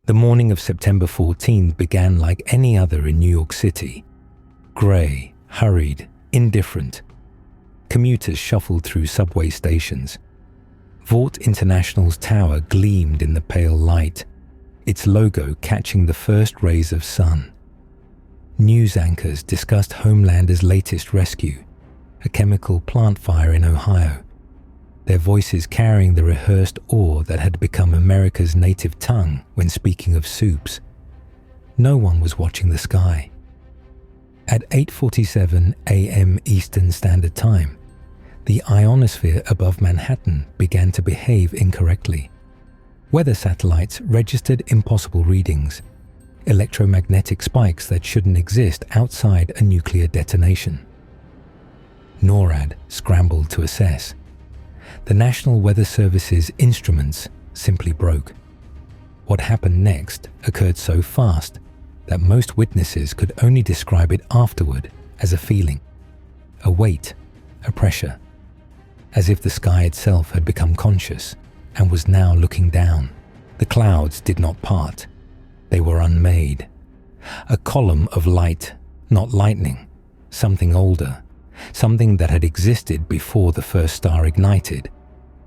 The morning of September 14th began like any other in New York City. Grey, hurried, indifferent. Commuters shuffled through subway stations. Vought International's tower gleamed in the pale light, its logo catching the first rays of sun. News anchors discussed Homelander's latest rescue, a chemical plant fire in Ohio, their voices carrying the rehearsed awe that had become America's native tongue when speaking of soups. No one was watching the sky. At 8:47 a.m. Eastern Standard Time, the ionosphere above Manhattan began to behave incorrectly. Weather satellites registered impossible readings, electromagnetic spikes that shouldn't exist outside a nuclear detonation. NORAD scrambled to assess. The National Weather Service's instruments simply broke. What happened next occurred so fast that most witnesses could only describe it afterward as a feeling, a weight, a pressure, as if the sky itself had become conscious and was now looking down. The clouds did not part. They were unmade. A column of light, not lightning, something older, something that had existed before the first star ignited,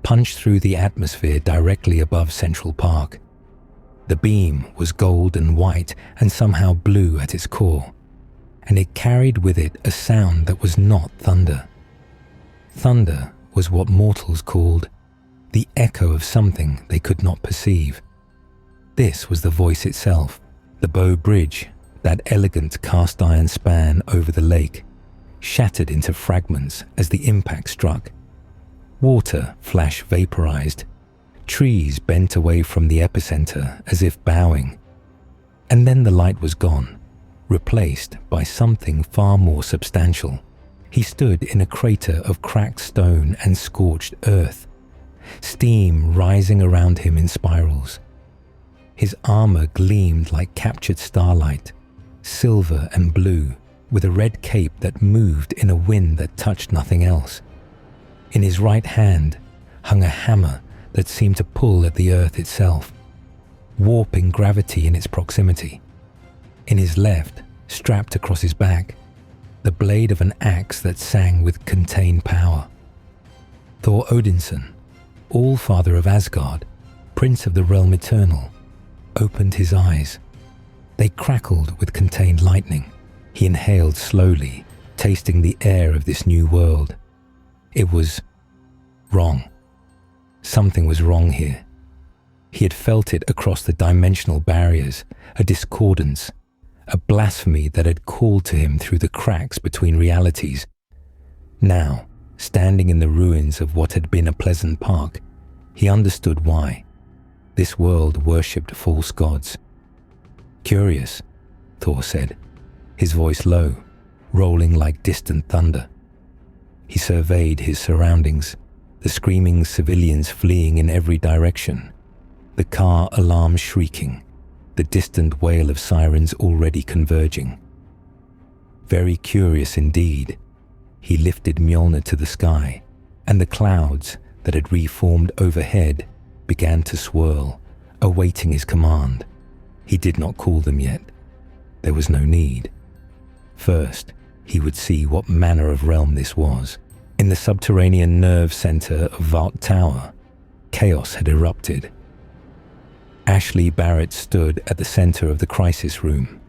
punched through the atmosphere directly above Central Park. The beam was gold and white and somehow blue at its core, and it carried with it a sound that was not thunder. Thunder was what mortals called the echo of something they could not perceive. This was the voice itself, the Bow Bridge, that elegant cast-iron span over the lake, shattered into fragments as the impact struck. Water flash vaporized. Trees bent away from the epicenter as if bowing. And then the light was gone, replaced by something far more substantial. He stood in a crater of cracked stone and scorched earth, steam rising around him in spirals. His armor gleamed like captured starlight, silver and blue, with a red cape that moved in a wind that touched nothing else. In his right hand hung a hammer that seemed to pull at the earth itself, warping gravity in its proximity. In his left, strapped across his back, the blade of an axe that sang with contained power. Thor Odinson, All-Father of Asgard, Prince of the Realm Eternal, opened his eyes. They crackled with contained lightning. He inhaled slowly, tasting the air of this new world. It was wrong. Something was wrong here. He had felt it across the dimensional barriers, a discordance, a blasphemy that had called to him through the cracks between realities. Now, standing in the ruins of what had been a pleasant park, he understood why. This world worshipped false gods. Curious, Thor said, his voice low, rolling like distant thunder. He surveyed his surroundings, the screaming civilians fleeing in every direction, the car alarms shrieking, the distant wail of sirens already converging. Very curious indeed, he lifted Mjolnir to the sky, and the clouds that had reformed overhead began to swirl, awaiting his command. He did not call them yet. There was no need. First, he would see what manner of realm this was. In the subterranean nerve center of Vought Tower, chaos had erupted. Ashley Barrett stood at the center of the crisis room,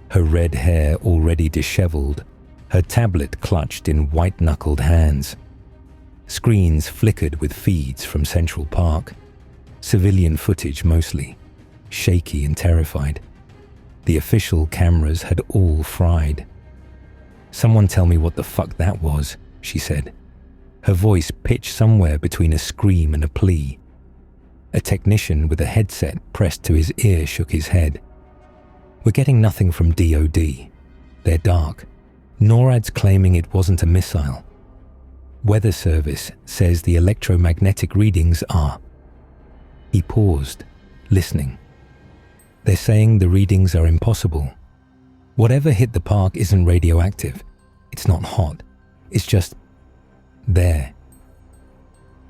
her red hair already disheveled, her tablet clutched in white-knuckled hands. Screens flickered with feeds from Central Park, civilian footage mostly, shaky and terrified. The official cameras had all fried. "Someone tell me what the fuck that was," she said, her voice pitched somewhere between a scream and a plea. A technician with a headset pressed to his ear shook his head. "We're getting nothing from DOD. They're dark. NORAD's claiming it wasn't a missile. Weather Service says the electromagnetic readings are." He paused, listening. "They're saying the readings are impossible. Whatever hit the park isn't radioactive. It's not hot. It's just there."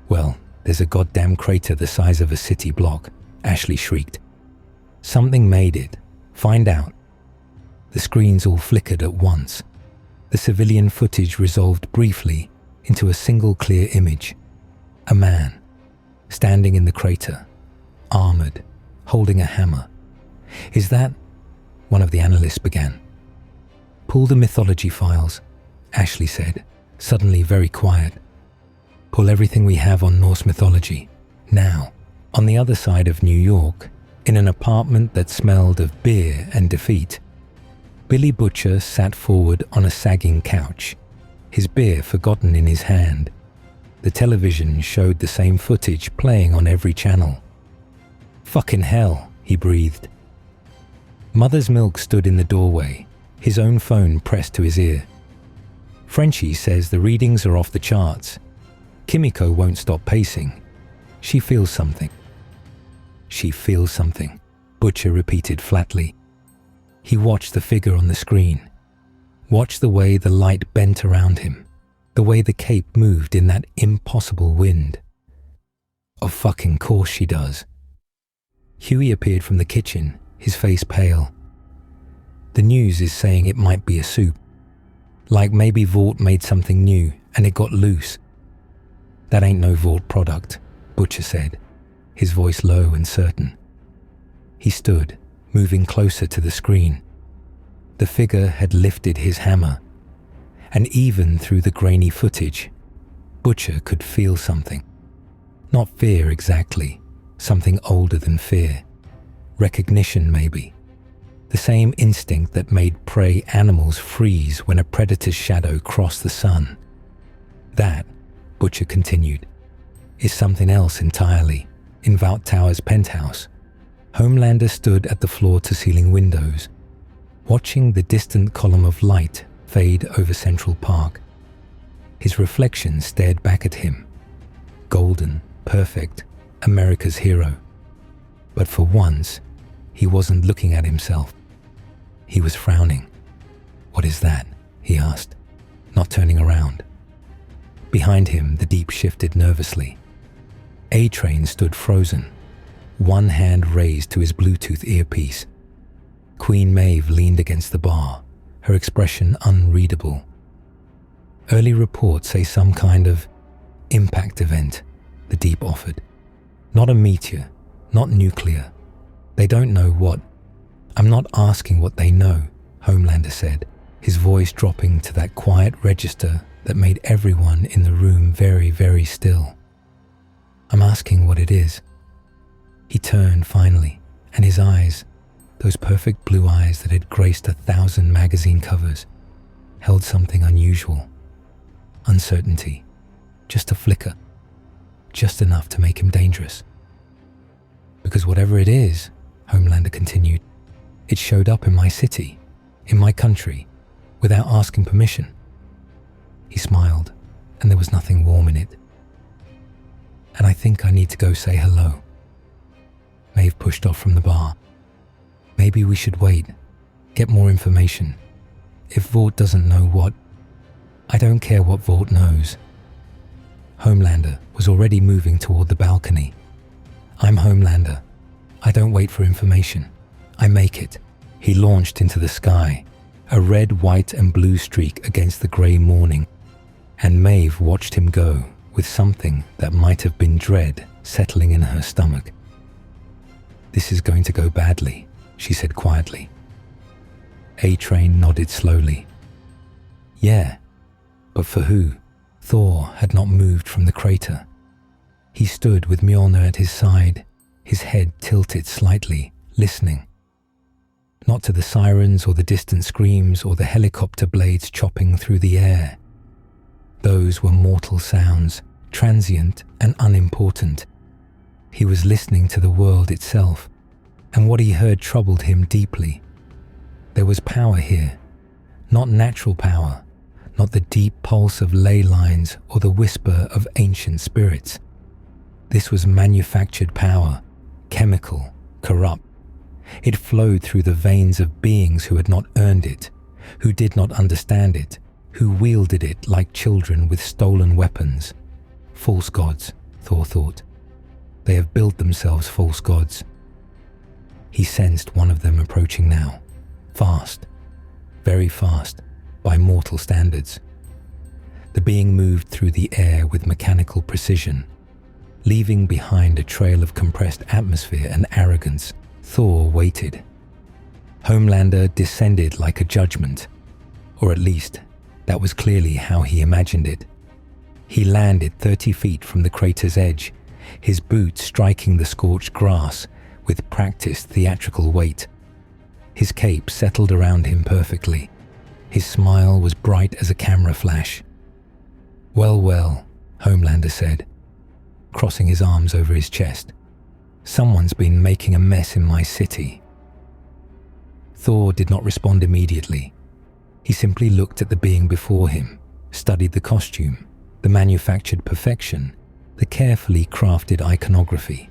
"Well, there's a goddamn crater the size of a city block," Ashley shrieked. Something made it. Find out. The screens all flickered at once. The civilian footage resolved briefly into a single clear image. A man, standing in the crater, armored, holding a hammer. Is that? One of the analysts began. Pull the mythology files, Ashley said, suddenly very quiet. Pull everything we have on Norse mythology, now. On the other side of New York, in an apartment that smelled of beer and defeat, Billy Butcher sat forward on a sagging couch, his beer forgotten in his hand. The television showed the same footage playing on every channel. Fucking hell, he breathed. Mother's Milk stood in the doorway, his own phone pressed to his ear. Frenchie says the readings are off the charts. Kimiko won't stop pacing. She feels something. She feels something, Butcher repeated flatly. He watched the figure on the screen. Watched the way the light bent around him. The way the cape moved in that impossible wind. Of fucking course she does. Huey appeared from the kitchen, his face pale. The news is saying it might be a soup. Like maybe Vought made something new and it got loose. That ain't no Vought product, Butcher said, his voice low and certain. He stood, moving closer to the screen. The figure had lifted his hammer, and even through the grainy footage, Butcher could feel something. Not fear exactly, something older than fear. Recognition maybe. The same instinct that made prey animals freeze when a predator's shadow crossed the sun. That, Butcher continued, is something else entirely. In Vought Tower's penthouse, Homelander stood at the floor-to-ceiling windows, watching the distant column of light fade over Central Park. His reflection stared back at him. Golden, perfect, America's hero. But for once, he wasn't looking at himself. He was frowning. "What is that?" he asked, not turning around. Behind him, the Deep shifted nervously. A-Train stood frozen, one hand raised to his Bluetooth earpiece. Queen Maeve leaned against the bar, her expression unreadable. Early reports say some kind of impact event, the Deep offered. Not a meteor, not nuclear. They don't know what. I'm not asking what they know, Homelander said, his voice dropping to that quiet register that made everyone in the room very, very still. I'm asking what it is. He turned finally, and his eyes, those perfect blue eyes that had graced 1,000 magazine covers, held something unusual. Uncertainty, just a flicker, just enough to make him dangerous. Because whatever it is, Homelander continued, it showed up in my city, in my country, without asking permission. He smiled, and there was nothing warm in it. And I think I need to go say hello. Maeve pushed off from the bar. Maybe we should wait, get more information. If Vought doesn't know what, I don't care what Vought knows. Homelander was already moving toward the balcony. I'm Homelander. I don't wait for information. I make it. He launched into the sky, a red, white, and blue streak against the grey morning, and Maeve watched him go with something that might have been dread settling in her stomach. This is going to go badly, she said quietly. A-Train nodded slowly. Yeah, but for who? Thor had not moved from the crater. He stood with Mjolnir at his side, his head tilted slightly, listening. Not to the sirens or the distant screams or the helicopter blades chopping through the air. Those were mortal sounds, transient and unimportant. He was listening to the world itself, and what he heard troubled him deeply. There was power here, not natural power, not the deep pulse of ley lines or the whisper of ancient spirits. This was manufactured power, chemical, corrupt. It flowed through the veins of beings who had not earned it, who did not understand it, who wielded it like children with stolen weapons. False gods, Thor thought. They have built themselves false gods. He sensed one of them approaching now. Fast. Very fast, by mortal standards. The being moved through the air with mechanical precision, leaving behind a trail of compressed atmosphere and arrogance. Thor waited. Homelander descended like a judgment, or at least, that was clearly how he imagined it. He landed 30 feet from the crater's edge, his boots striking the scorched grass with practiced theatrical weight. His cape settled around him perfectly. His smile was bright as a camera flash. "Well, well," Homelander said, crossing his arms over his chest. "Someone's been making a mess in my city." Thor did not respond immediately. He simply looked at the being before him, studied the costume, the manufactured perfection, the carefully crafted iconography,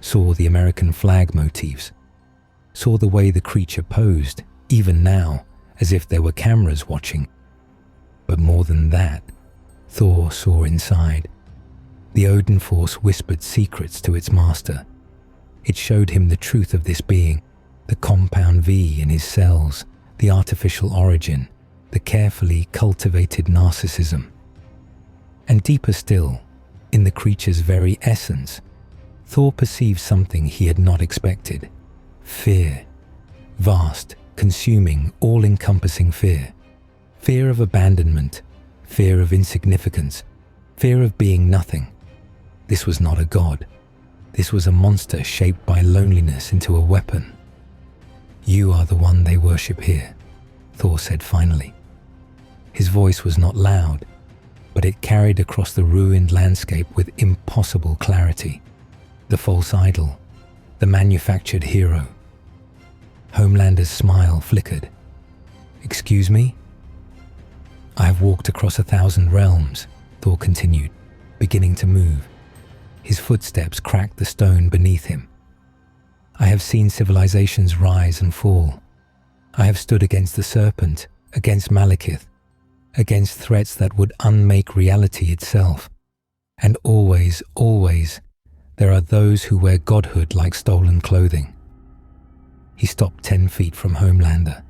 saw the American flag motifs, saw the way the creature posed, even now, as if there were cameras watching. But more than that, Thor saw inside. The Odin Force whispered secrets to its master. It showed him the truth of this being, the compound V in his cells, the artificial origin, the carefully cultivated narcissism. And deeper still, in the creature's very essence, Thor perceived something he had not expected. Fear. Vast, consuming, all-encompassing fear. Fear of abandonment, fear of insignificance, fear of being nothing. This was not a god. This was a monster shaped by loneliness into a weapon. "You are the one they worship here," Thor said finally. His voice was not loud, but it carried across the ruined landscape with impossible clarity. The false idol, the manufactured hero. Homelander's smile flickered. "Excuse me?" "I have walked across 1,000 realms," Thor continued, beginning to move. His footsteps cracked the stone beneath him. "I have seen civilizations rise and fall. I have stood against the serpent, against Malekith, against threats that would unmake reality itself. And always, always, there are those who wear godhood like stolen clothing." He stopped 10 feet from Homelander,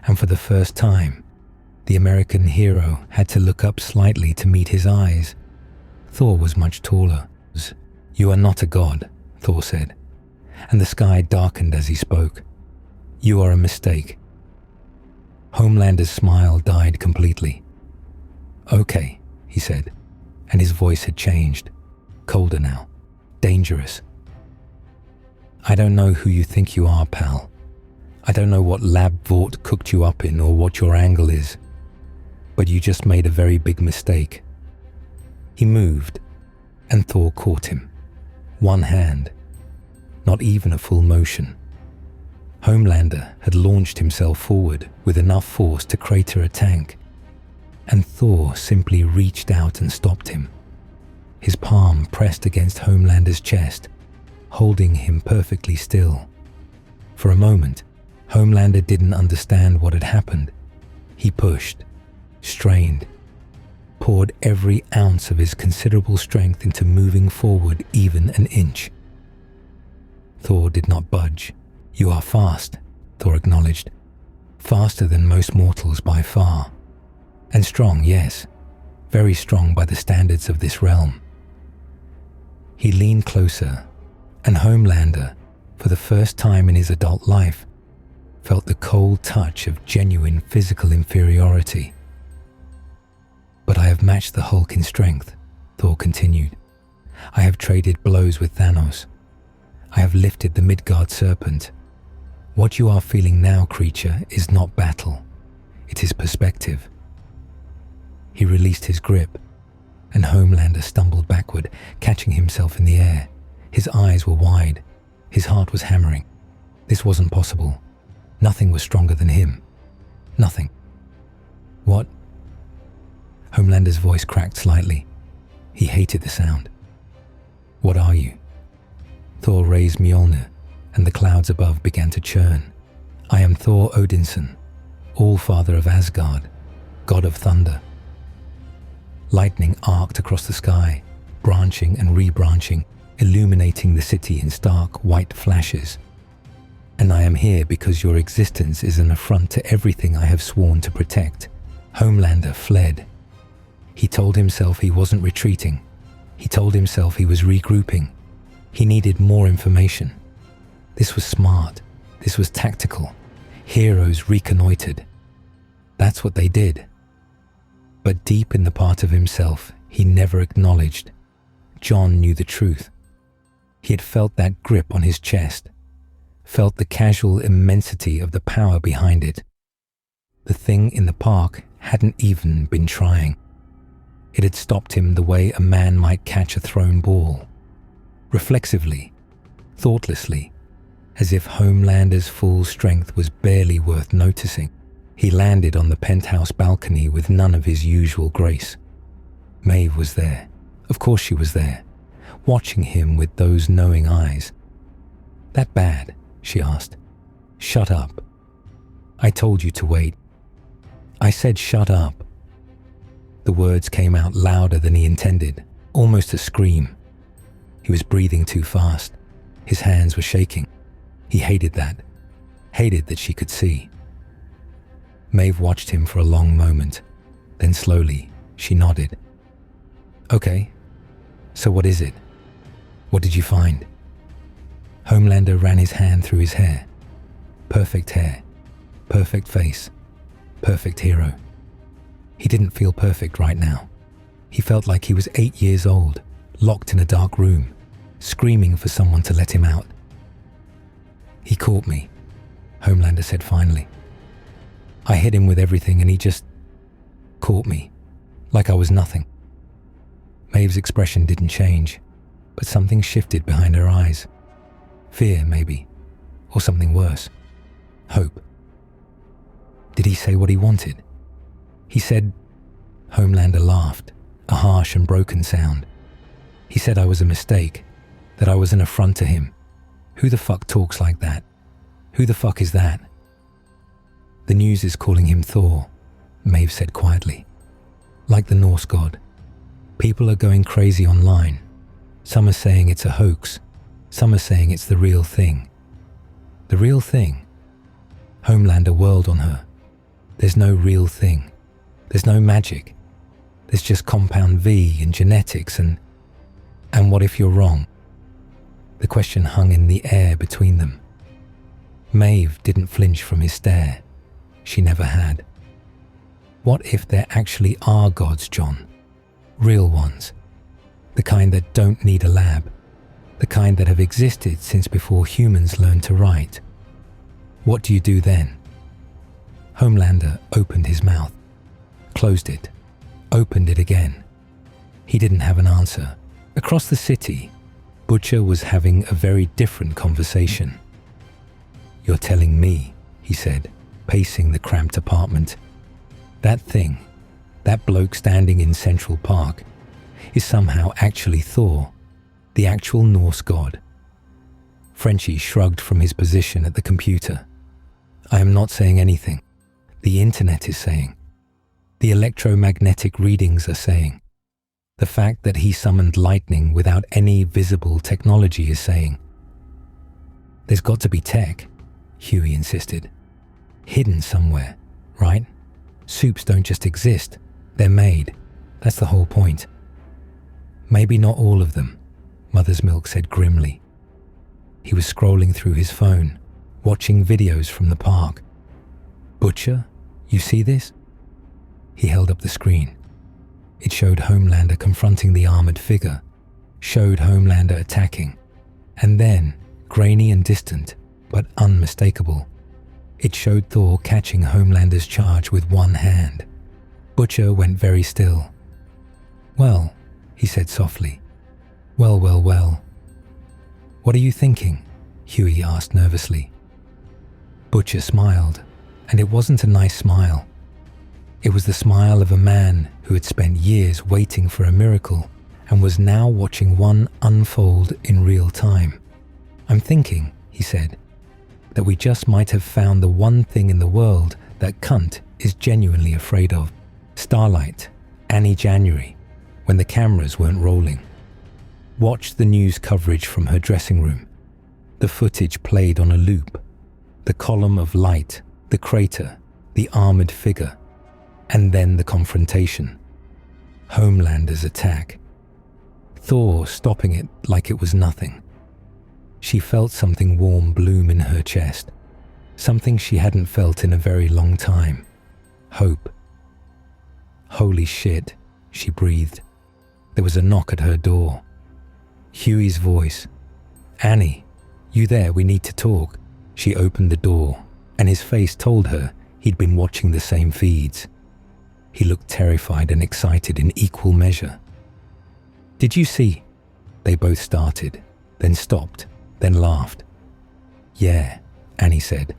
and for the first time, the American hero had to look up slightly to meet his eyes. Thor was much taller. "You are not a god," Thor said, and the sky darkened as he spoke. "You are a mistake." Homelander's smile died completely. "Okay," he said, and his voice had changed, colder now, dangerous. "I don't know who you think you are, pal. I don't know what lab Vought cooked you up in or what your angle is, but you just made a very big mistake." He moved, and Thor caught him. One hand, not even a full motion. Homelander had launched himself forward with enough force to crater a tank, and Thor simply reached out and stopped him. His palm pressed against Homelander's chest, holding him perfectly still. For a moment, Homelander didn't understand what had happened. He pushed, strained, poured every ounce of his considerable strength into moving forward even an inch. Thor did not budge. "You are fast," Thor acknowledged. "Faster than most mortals by far. And strong, yes. Very strong by the standards of this realm." He leaned closer, and Homelander, for the first time in his adult life, felt the cold touch of genuine physical inferiority. "But I have matched the Hulk in strength," Thor continued. "I have traded blows with Thanos. I have lifted the Midgard serpent. What you are feeling now, creature, is not battle. It is perspective." He released his grip, and Homelander stumbled backward, catching himself in the air. His eyes were wide. His heart was hammering. This wasn't possible. Nothing was stronger than him. Nothing. "What?" Homelander's voice cracked slightly. He hated the sound. "What are you?" Thor raised Mjolnir, and the clouds above began to churn. "I am Thor Odinson, All-Father of Asgard, god of thunder." Lightning arced across the sky, branching and rebranching, illuminating the city in stark white flashes. And I am here because your existence is an affront to everything I have sworn to protect. Homelander fled. He told himself he wasn't retreating. He told himself he was regrouping. He needed more information. This was smart. This was tactical. Heroes reconnoitered. That's what they did. But deep in the part of himself he never acknowledged, John knew the truth. He had felt that grip on his chest, felt the casual immensity of the power behind it. The thing in the park hadn't even been trying. It had stopped him the way a man might catch a thrown ball. Reflexively, thoughtlessly, as if Homelander's full strength was barely worth noticing. He landed on the penthouse balcony with none of his usual grace. Maeve was there. Of course she was there, watching him with those knowing eyes. "That bad?" she asked. "Shut up. I told you to wait. I said shut up." The words came out louder than he intended, almost a scream. He was breathing too fast. His hands were shaking. He hated that she could see. Maeve watched him for a long moment. Then slowly, she nodded. "Okay, so what is it? What did you find?" Homelander ran his hand through his hair. Perfect hair, perfect face, perfect hero. He didn't feel perfect right now. He felt like he was 8 years old, locked in a dark room, screaming for someone to let him out. "He caught me," Homelander said finally. "I hit him with everything and he just caught me, like I was nothing." Maeve's expression didn't change, but something shifted behind her eyes. Fear, maybe, or something worse. Hope. Did he say what he wanted? He said... Homelander laughed, a harsh and broken sound. He said I was a mistake, that I was an affront to him. Who the fuck talks like that? Who the fuck is that? "The news is calling him Thor," Maeve said quietly. "Like the Norse god. People are going crazy online. Some are saying it's a hoax. Some are saying it's the real thing." "The real thing?" Homelander whirled on her. "There's no real thing. There's no magic. There's just compound V and genetics and what if you're wrong?" The question hung in the air between them. Maeve didn't flinch from his stare. She never had. What if there actually are gods, John? Real ones. The kind that don't need a lab. The kind that have existed since before humans learned to write. What do you do then? Homelander opened his mouth, closed it, opened it again. He didn't have an answer. Across the city, Butcher was having a very different conversation. "You're telling me," he said, pacing the cramped apartment, "that thing, that bloke standing in Central Park, is somehow actually Thor, the actual Norse god?" Frenchie shrugged from his position at the computer. "I am not saying anything. The internet is saying. The electromagnetic readings are saying. The fact that he summoned lightning without any visible technology is saying." "There's got to be tech," Huey insisted. "Hidden somewhere, right? Soups don't just exist. They're made. That's the whole point." "Maybe not all of them," Mother's Milk said grimly. He was scrolling through his phone, watching videos from the park. "Butcher, you see this?" He held up the screen. It showed Homelander confronting the armored figure, showed Homelander attacking, and then, grainy and distant, but unmistakable, it showed Thor catching Homelander's charge with one hand. Butcher went very still. "Well," he said softly. Well. "What are you thinking?" Huey asked nervously. Butcher smiled, and it wasn't a nice smile. It was the smile of a man who had spent years waiting for a miracle and was now watching one unfold in real time. "I'm thinking," he said, "that we just might have found the one thing in the world that cunt is genuinely afraid of. Starlight, Annie January, when the cameras weren't rolling. Watch the news coverage from her dressing room. The footage played on a loop, The column of light, the crater, the armored figure, and then the confrontation. Homelander's attack. Thor stopping it like it was nothing. She felt something warm bloom in her chest, something she hadn't felt in a very long time. Hope. Holy shit, she breathed. There was a knock at her door. Huey's voice. Annie, you there? We need to talk. She opened the door, and his face told her he'd been watching the same feeds. He looked terrified and excited in equal measure. Did you see? They both started, then stopped, then laughed. Yeah, Annie said.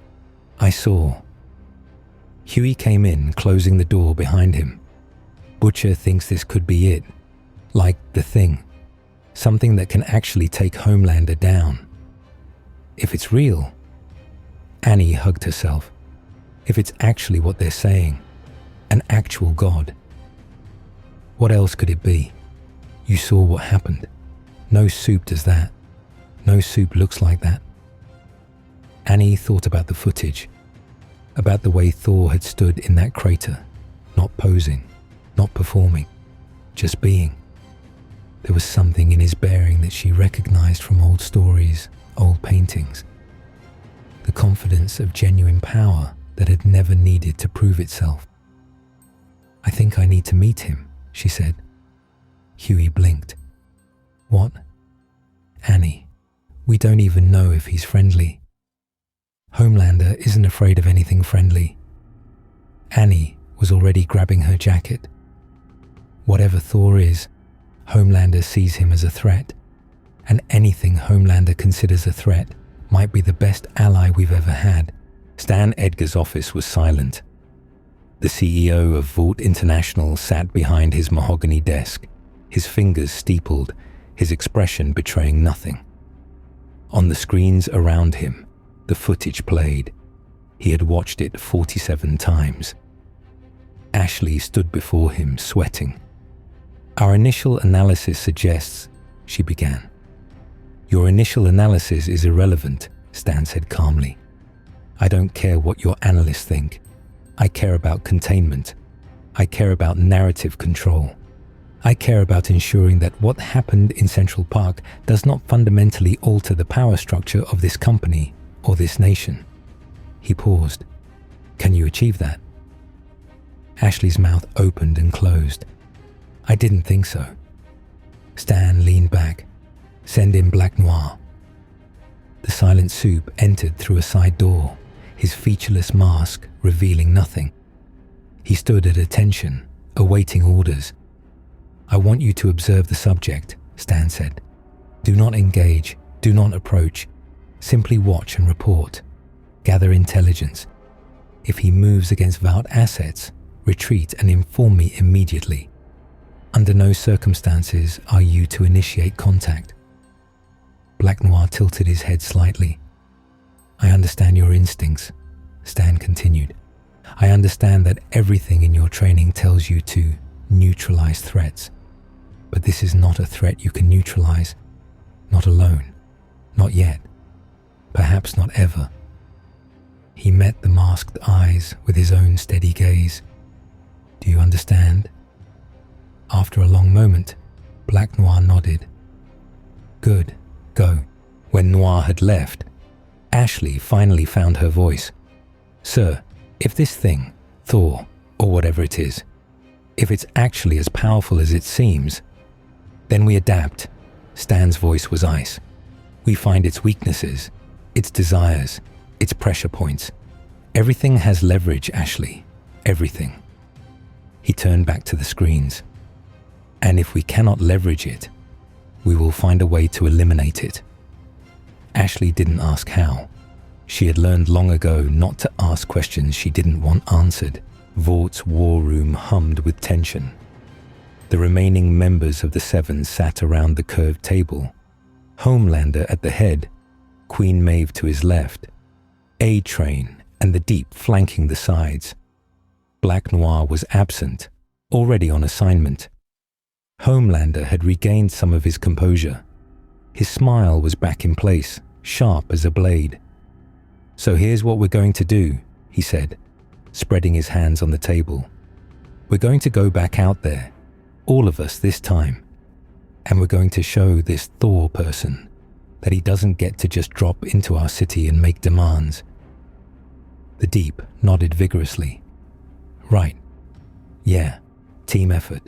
I saw. Huey came in, closing the door behind him. Butcher thinks this could be it. Like the thing. Something that can actually take Homelander down. If it's real. Annie hugged herself. If it's actually what they're saying. An actual god. What else could it be? You saw what happened. No soup does that. No soup looks like that. Annie thought about the footage. About the way Thor had stood in that crater. Not posing. Not performing. Just being. There was something in his bearing that she recognized from old stories, old paintings. The confidence of genuine power that had never needed to prove itself. I think I need to meet him, she said. Huey blinked. What? Annie, we don't even know if he's friendly. Homelander isn't afraid of anything friendly. Annie was already grabbing her jacket. Whatever Thor is, Homelander sees him as a threat, and anything Homelander considers a threat might be the best ally we've ever had. Stan Edgar's office was silent. The CEO of Vought International sat behind his mahogany desk, his fingers steepled, his expression betraying nothing. On the screens around him, the footage played. He had watched it 47 times. Ashley stood before him, sweating. Our initial analysis suggests, she began. Your initial analysis is irrelevant, Stan said calmly. I don't care what your analysts think. I care about containment. I care about narrative control. I care about ensuring that what happened in Central Park does not fundamentally alter the power structure of this company or this nation. He paused. Can you achieve that? Ashley's mouth opened and closed. I didn't think so. Stan leaned back. Send in Black Noir. The silent soup entered through a side door, his featureless mask revealing nothing. He stood at attention, awaiting orders. I want you to observe the subject, Stan said. Do not engage, do not approach. Simply watch and report. Gather intelligence. If he moves against Vought assets, retreat and inform me immediately. Under no circumstances are you to initiate contact. Black Noir tilted his head slightly. I understand your instincts, Stan continued. I understand that everything in your training tells you to neutralize threats. But this is not a threat you can neutralize. Not alone. Not yet. Perhaps not ever. He met the masked eyes with his own steady gaze. Do you understand? After a long moment, Black Noir nodded. Good, go. When Noir had left, Ashley finally found her voice. Sir, if this thing, Thor, or whatever it is, if it's actually as powerful as it seems, then we adapt. Stan's voice was ice. We find its weaknesses, its desires, its pressure points. Everything has leverage, Ashley. Everything. He turned back to the screens. And if we cannot leverage it, we will find a way to eliminate it. Ashley didn't ask how. She had learned long ago not to ask questions she didn't want answered. Vaught's war room hummed with tension. The remaining members of the Seven sat around the curved table. Homelander at the head, Queen Maeve to his left, A-Train and the Deep flanking the sides. Black Noir was absent, already on assignment. Homelander had regained some of his composure. His smile was back in place, sharp as a blade. So here's what we're going to do, he said, spreading his hands on the table. We're going to go back out there, all of us this time, and we're going to show this Thor person that he doesn't get to just drop into our city and make demands. The Deep nodded vigorously. Right. Yeah, team effort.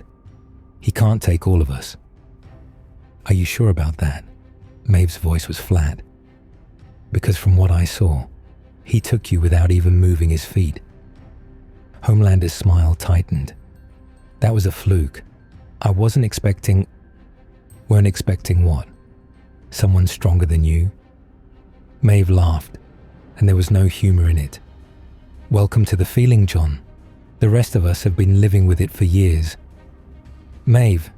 He can't take all of us. Are you sure about that? Maeve's voice was flat. Because from what I saw, he took you without even moving his feet. Homelander's smile tightened. That was a fluke. I weren't expecting what? Someone stronger than you? Maeve laughed, and there was no humor in it. Welcome to the feeling, John. The rest of us have been living with it for years. Maeve,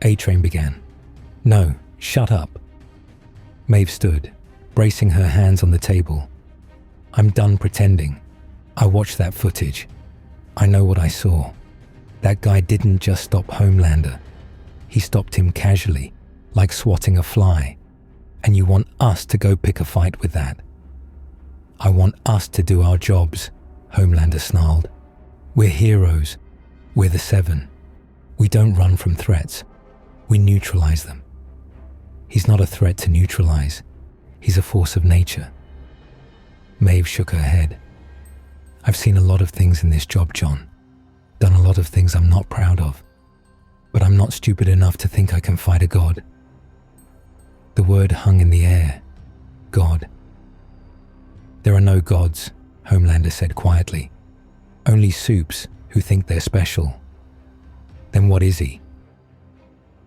A-Train began. No, shut up. Maeve stood, bracing her hands on the table. I'm done pretending. I watched that footage. I know what I saw. That guy didn't just stop Homelander. He stopped him casually, like swatting a fly. And you want us to go pick a fight with that? I want us to do our jobs, Homelander snarled. We're heroes. We're the Seven. We don't run from threats. We neutralize them. He's not a threat to neutralize. He's a force of nature. Maeve shook her head. I've seen a lot of things in this job, John. Done a lot of things I'm not proud of. But I'm not stupid enough to think I can fight a god. The word hung in the air. God. There are no gods, Homelander said quietly. Only supes who think they're special. Then what is he?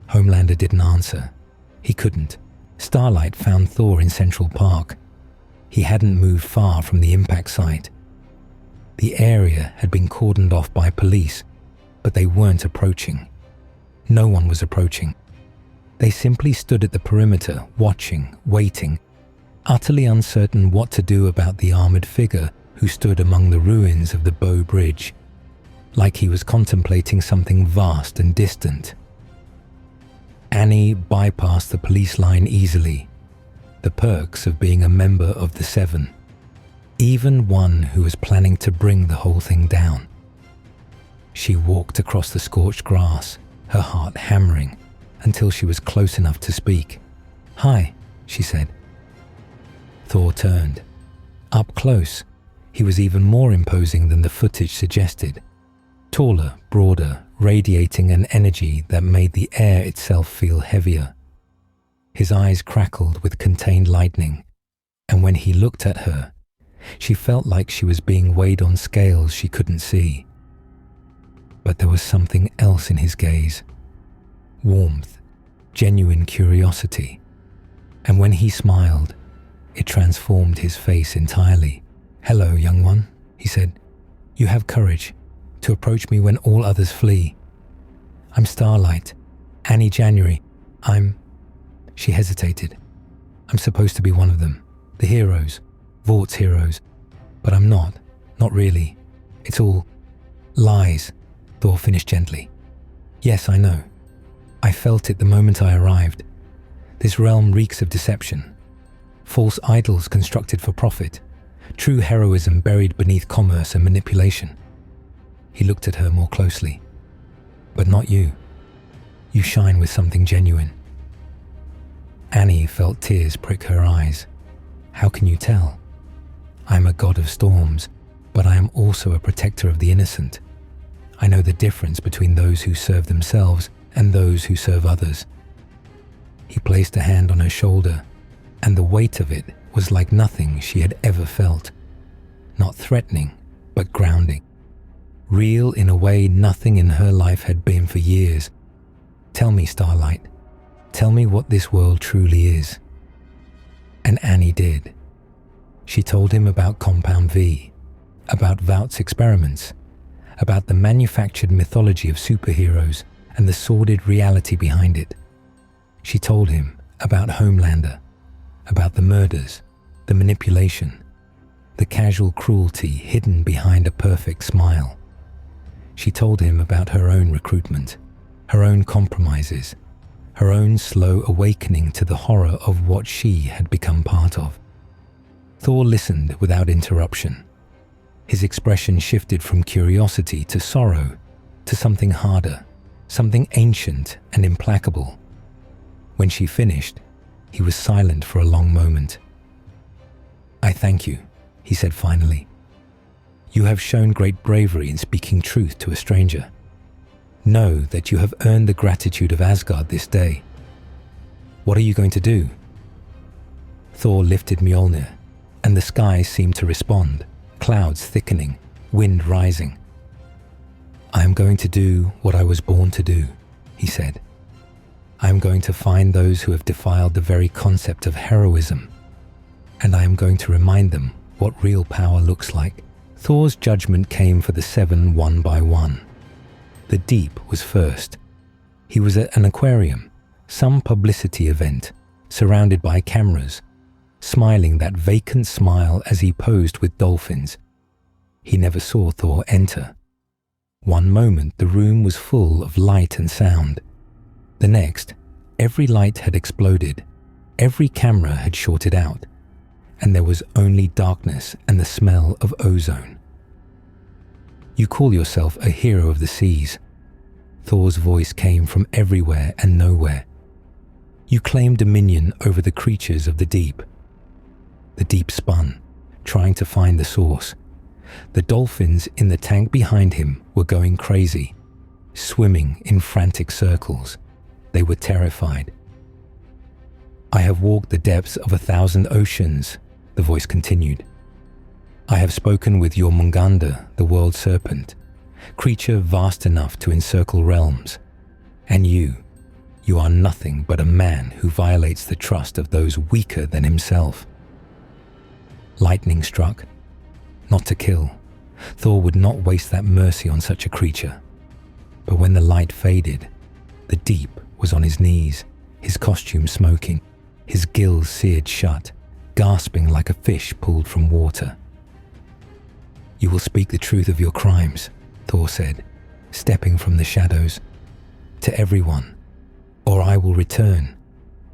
Homelander didn't answer. He couldn't. Starlight found Thor in Central Park. He hadn't moved far from the impact site. The area had been cordoned off by police, but they weren't approaching. No one was approaching. They simply stood at the perimeter, watching, waiting, utterly uncertain what to do about the armored figure who stood among the ruins of the Bow Bridge, like he was contemplating something vast and distant. Annie bypassed the police line easily, the perks of being a member of the Seven, even one who was planning to bring the whole thing down. She walked across the scorched grass, her heart hammering, until she was close enough to speak. Hi, she said. Thor turned. Up close, he was even more imposing than the footage suggested. Taller, broader, radiating an energy that made the air itself feel heavier. His eyes crackled with contained lightning, and when he looked at her, she felt like she was being weighed on scales she couldn't see. But there was something else in his gaze. Warmth, genuine curiosity. And when he smiled, it transformed his face entirely. Hello, young one, he said. You have courage to approach me when all others flee. I'm Starlight, Annie January. She hesitated. I'm supposed to be one of them, the heroes, Vaught's heroes. But I'm not really. It's all lies, Thor finished gently. Yes, I know. I felt it the moment I arrived. This realm reeks of deception. False idols constructed for profit. True heroism buried beneath commerce and manipulation. He looked at her more closely. But not you. You shine with something genuine. Annie felt tears prick her eyes. How can you tell? I'm a god of storms, but I am also a protector of the innocent. I know the difference between those who serve themselves and those who serve others. He placed a hand on her shoulder, and the weight of it was like nothing she had ever felt. Not threatening, but grounding. Real in a way nothing in her life had been for years. Tell me, Starlight. Tell me what this world truly is. And Annie did. She told him about Compound V, about Vought's experiments, about the manufactured mythology of superheroes and the sordid reality behind it. She told him about Homelander, about the murders, the manipulation, the casual cruelty hidden behind a perfect smile. She told him about her own recruitment, her own compromises, her own slow awakening to the horror of what she had become part of. Thor listened without interruption. His expression shifted from curiosity to sorrow, to something harder, something ancient and implacable. When she finished, he was silent for a long moment. "I thank you," he said finally. "You have shown great bravery in speaking truth to a stranger. Know that you have earned the gratitude of Asgard this day. What are you going to do?" Thor lifted Mjolnir, and the sky seemed to respond, clouds thickening, wind rising. "I am going to do what I was born to do," he said. "I am going to find those who have defiled the very concept of heroism, and I am going to remind them what real power looks like." Thor's judgment came for the seven one by one. The deep was first. He was at an aquarium, some publicity event, surrounded by cameras, smiling that vacant smile as he posed with dolphins. He never saw Thor enter. One moment the room was full of light and sound. The next, every light had exploded, every camera had shorted out, and there was only darkness and the smell of ozone. "You call yourself a hero of the seas." Thor's voice came from everywhere and nowhere. "You claim dominion over the creatures of the deep." The deep spun, trying to find the source. The dolphins in the tank behind him were going crazy, swimming in frantic circles. They were terrified. "I have walked the depths of 1,000 oceans," the voice continued. "I have spoken with Jormungandr, the world serpent, creature vast enough to encircle realms. And you are nothing but a man who violates the trust of those weaker than himself." Lightning struck. Not to kill. Thor would not waste that mercy on such a creature. But when the light faded, the deep was on his knees, his costume smoking, his gills seared shut, gasping like a fish pulled from water. "You will speak the truth of your crimes," Thor said, stepping from the shadows. "To everyone, or I will return,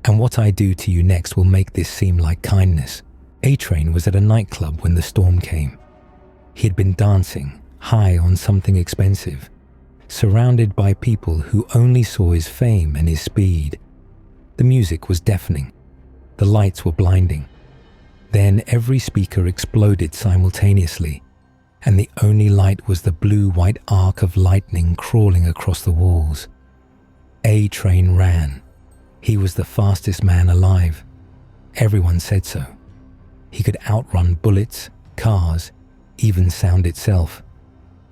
and what I do to you next will make this seem like kindness." A-Train was at a nightclub when the storm came. He had been dancing, high on something expensive, surrounded by people who only saw his fame and his speed. The music was deafening. The lights were blinding. Then every speaker exploded simultaneously, and the only light was the blue-white arc of lightning crawling across the walls. A-Train ran. He was the fastest man alive. Everyone said so. He could outrun bullets, cars, even sound itself.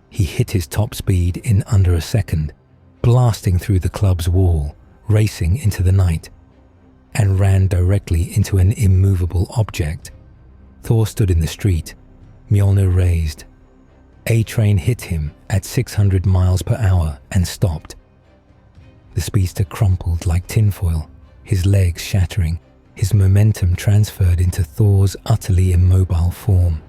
He hit his top speed in under a second, blasting through the club's wall, racing into the night, and ran directly into an immovable object. Thor stood in the street, Mjolnir raised. A-Train hit him at 600 miles per hour and stopped. The speedster crumpled like tinfoil, his legs shattering, his momentum transferred into Thor's utterly immobile form.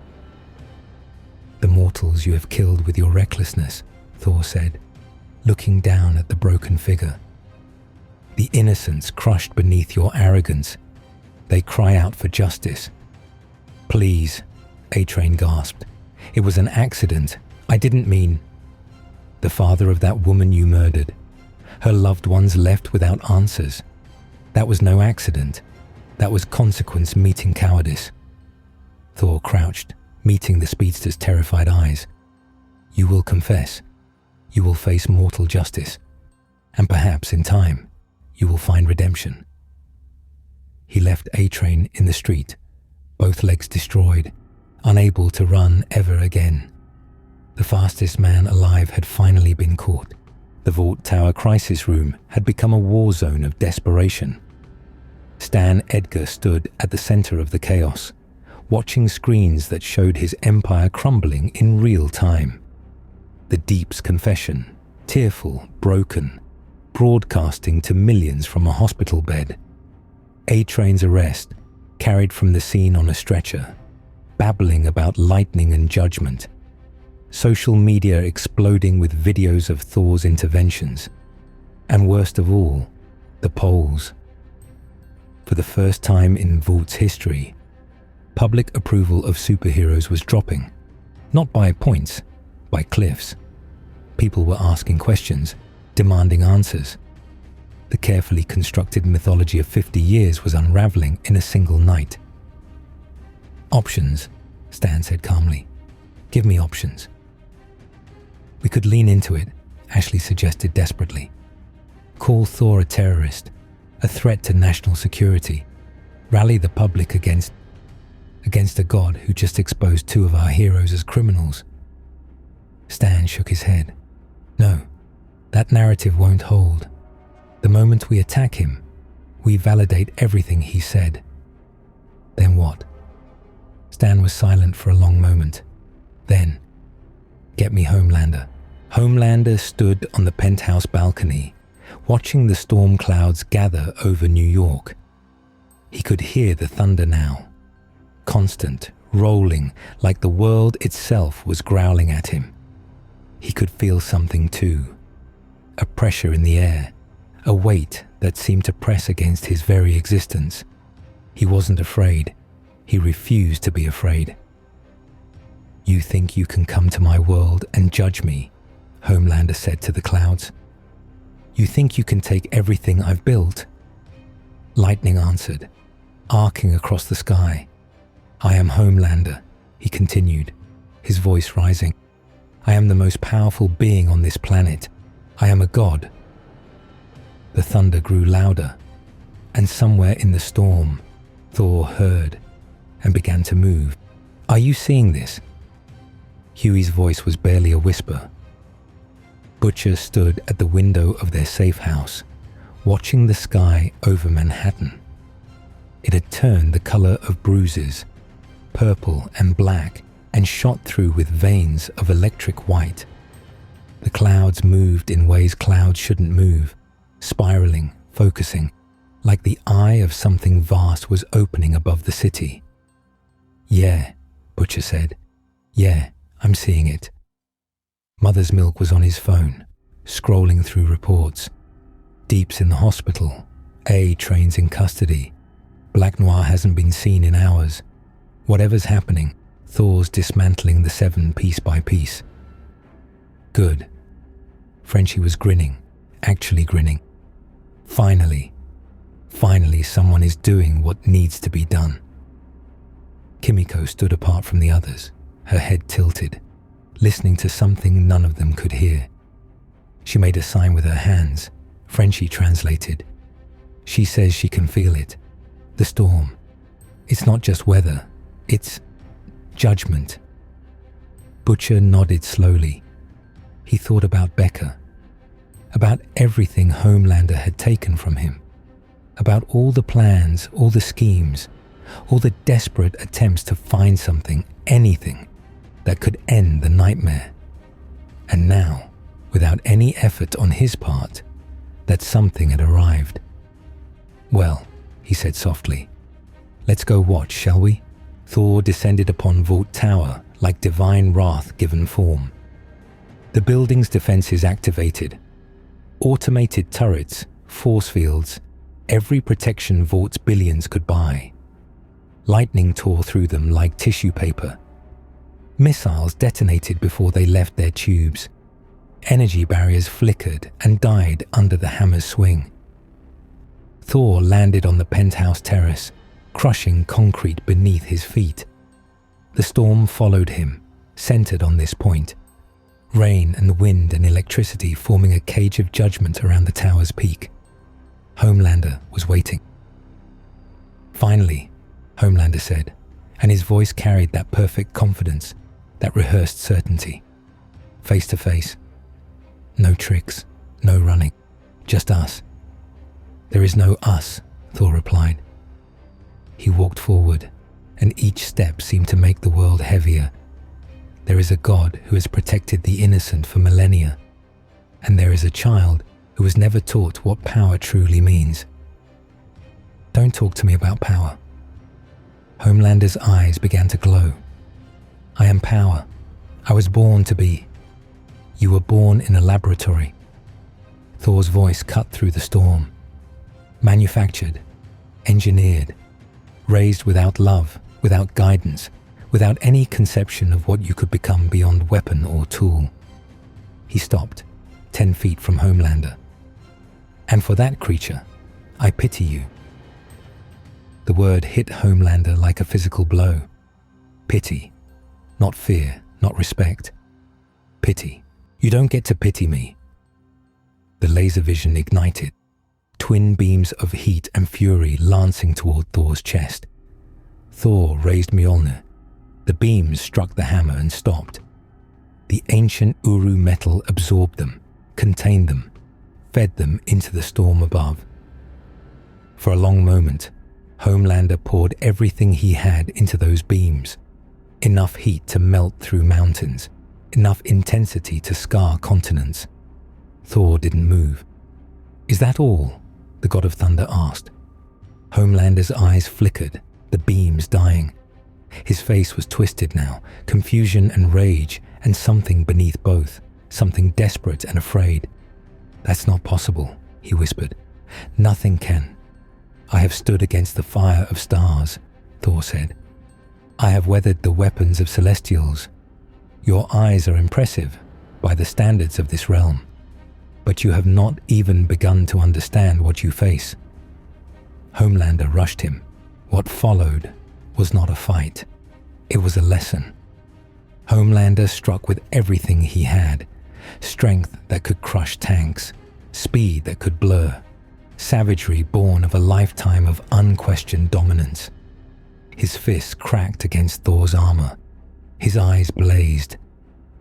"The mortals you have killed with your recklessness," Thor said, looking down at the broken figure. "The innocents crushed beneath your arrogance. They cry out for justice." "Please," A-Train gasped. "It was an accident. I didn't mean—" "The father of that woman you murdered. Her loved ones left without answers. That was no accident. That was consequence meeting cowardice." Thor crouched, meeting the speedster's terrified eyes. "You will confess. You will face mortal justice. And perhaps, in time, you will find redemption." He left A-Train in the street, both legs destroyed, unable to run ever again. The fastest man alive had finally been caught. The Vought Tower crisis room had become a war zone of desperation. Stan Edgar stood at the center of the chaos, watching screens that showed his empire crumbling in real time. The Deep's confession, tearful, broken, broadcasting to millions from a hospital bed. A-Train's arrest, carried from the scene on a stretcher, babbling about lightning and judgment. Social media exploding with videos of Thor's interventions. And worst of all, the polls. For the first time in Vaught's history, Public approval of superheroes was dropping, not by points, by cliffs. People were asking questions, demanding answers. The carefully constructed mythology of 50 years was unraveling in a single night. Options, Stan said calmly. Give me options. We could lean into it, Ashley suggested desperately. Call Thor a terrorist, a threat to national security, rally the public against a god who just exposed two of our heroes as criminals. Stan shook his head. No, that narrative won't hold. The moment we attack him, we validate everything he said. Then what? Stan was silent for a long moment. Then, get me Homelander. Homelander stood on the penthouse balcony, watching the storm clouds gather over New York. He could hear the thunder now, constant, rolling, like the world itself was growling at him. He could feel something too, a pressure in the air, a weight that seemed to press against his very existence. He wasn't afraid. He refused to be afraid. You think you can come to my world and judge me, Homelander said to the clouds. You think you can take everything I've built? Lightning answered, arcing across the sky. I am Homelander, he continued, his voice rising. I am the most powerful being on this planet. I am a god. The thunder grew louder, and somewhere in the storm, Thor heard and began to move. Are you seeing this? Huey's voice was barely a whisper. Butcher stood at the window of their safe house, watching the sky over Manhattan. It had turned the color of bruises, purple and black, and shot through with veins of electric white. The clouds moved in ways clouds shouldn't move, spiraling, focusing, like the eye of something vast was opening above the city. Yeah, Butcher said. Yeah, I'm seeing it. Mother's Milk was on his phone, scrolling through reports. Deep's in the hospital. A train's in custody. Black Noir hasn't been seen in hours. Whatever's happening, Thor's dismantling the Seven piece by piece. Good. Frenchie was grinning, actually grinning. Finally someone is doing what needs to be done. Kimiko stood apart from the others, her head tilted, listening to something none of them could hear. She made a sign with her hands. Frenchie translated. She says she can feel it. The storm. It's not just weather. It's judgment. Butcher nodded slowly. He thought about Becca, about everything Homelander had taken from him, about all the plans, all the schemes, all the desperate attempts to find something, anything, that could end the nightmare. And now, without any effort on his part, that something had arrived. Well, he said softly, let's go watch, shall we? Thor descended upon Vought Tower like divine wrath given form. The building's defenses activated. Automated turrets, force fields, every protection Vaught's billions could buy. Lightning tore through them like tissue paper. Missiles detonated before they left their tubes. Energy barriers flickered and died under the hammer's swing. Thor landed on the penthouse terrace, crushing concrete beneath his feet. The storm followed him, centered on this point. Rain and wind and electricity forming a cage of judgment around the tower's peak. Homelander was waiting. Finally, Homelander said, and his voice carried that perfect confidence, that rehearsed certainty. Face to face. No tricks, no running, just us. There is no us, Thor replied. He walked forward, and each step seemed to make the world heavier. There is a God who has protected the innocent for millennia, and there is a child who was never taught what power truly means. Don't talk to me about power. Homelander's eyes began to glow. I am power. I was born to be. You were born in a laboratory. Thor's voice cut through the storm. Manufactured, engineered, raised without love, without guidance, without any conception of what you could become beyond weapon or tool. He stopped, 10 feet from Homelander. And for that creature, I pity you. The word hit Homelander like a physical blow. Pity. Not fear, not respect. Pity. You don't get to pity me. The laser vision ignited, twin beams of heat and fury lancing toward Thor's chest. Thor raised Mjolnir. The beams struck the hammer and stopped. The ancient Uru metal absorbed them, contained them, fed them into the storm above. For a long moment, Homelander poured everything he had into those beams. Enough heat to melt through mountains, enough intensity to scar continents. Thor didn't move. "Is that all?" the God of Thunder asked. Homelander's eyes flickered, the beams dying. His face was twisted now, confusion and rage, and something beneath both, something desperate and afraid. "That's not possible," he whispered. "Nothing can." "I have stood against the fire of stars," Thor said. "I have weathered the weapons of celestials. Your eyes are impressive by the standards of this realm, but you have not even begun to understand what you face." Homelander rushed him. What followed was not a fight. It was a lesson. Homelander struck with everything he had, strength that could crush tanks, speed that could blur, savagery born of a lifetime of unquestioned dominance. His fists cracked against Thor's armor. His eyes blazed.